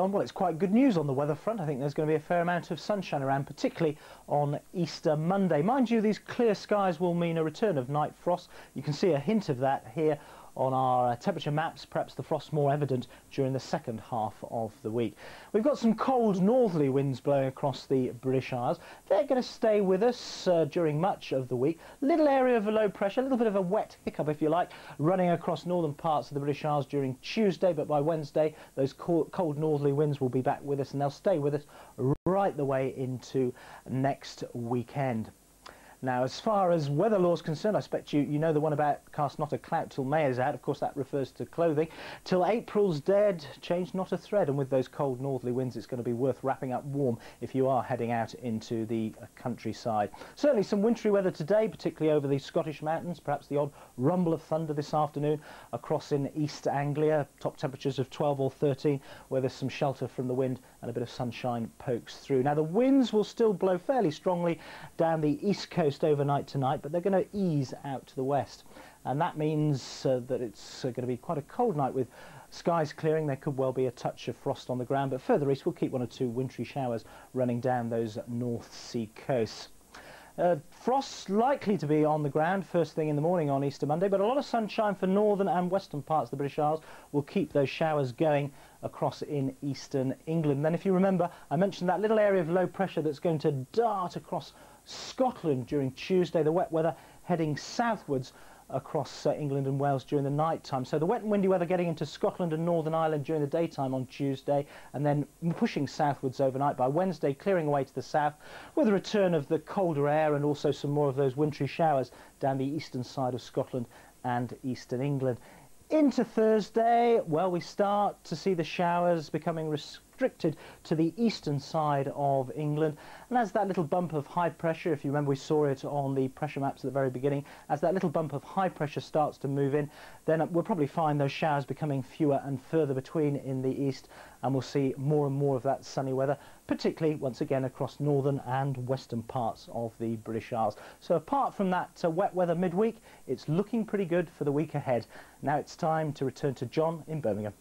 Well, it's quite good news on the weather front. I think there's going to be a fair amount of sunshine around, particularly on Easter Monday. Mind you, these clear skies will mean a return of night frost. You can see a hint of that here on our temperature maps. Perhaps the frost's more evident during the second half of the week. We've got some cold northerly winds blowing across the British Isles. They're going to stay with us during much of the week. Little area of low pressure, a little bit of a wet hiccup, if you like, running across northern parts of the British Isles during Tuesday, but by Wednesday those cold northerly winds will be back with us, and they'll stay with us right the way into next weekend. Now, as far as weather law is concerned, I expect you know the one about cast not a clout till May is out. Of course, that refers to clothing. Till April's dead, change not a thread. And with those cold northerly winds, it's going to be worth wrapping up warm if you are heading out into the countryside. Certainly some wintry weather today, particularly over the Scottish mountains. Perhaps the odd rumble of thunder this afternoon across in East Anglia. Top temperatures of 12 or 13, where there's some shelter from the wind and a bit of sunshine pokes through. Now, the winds will still blow fairly strongly down the east coast overnight tonight, but they're going to ease out to the west, and that means that it's going to be quite a cold night with skies clearing. There could well be a touch of frost on the ground, but further east we'll keep one or two wintry showers running down those North Sea coasts. Frost's likely to be on the ground first thing in the morning on Easter Monday, but a lot of sunshine for northern and western parts of the British Isles will keep those showers going across in eastern England. Then, if you remember, I mentioned that little area of low pressure that's going to dart across Scotland during Tuesday, the wet weather heading southwards across England and Wales during the night time. So the wet and windy weather getting into Scotland and Northern Ireland during the daytime on Tuesday, and then pushing southwards overnight. By Wednesday, clearing away to the south with a return of the colder air and also some more of those wintry showers down the eastern side of Scotland and eastern England. Into Thursday, well, we start to see the showers becoming restricted to the eastern side of England, and as that little bump of high pressure, if you remember we saw it on the pressure maps at the very beginning, as that little bump of high pressure starts to move in, then we'll probably find those showers becoming fewer and further between in the east, and we'll see more and more of that sunny weather, particularly once again across northern and western parts of the British Isles. So apart from that wet weather midweek, it's looking pretty good for the week ahead. Now it's time to return to John in Birmingham.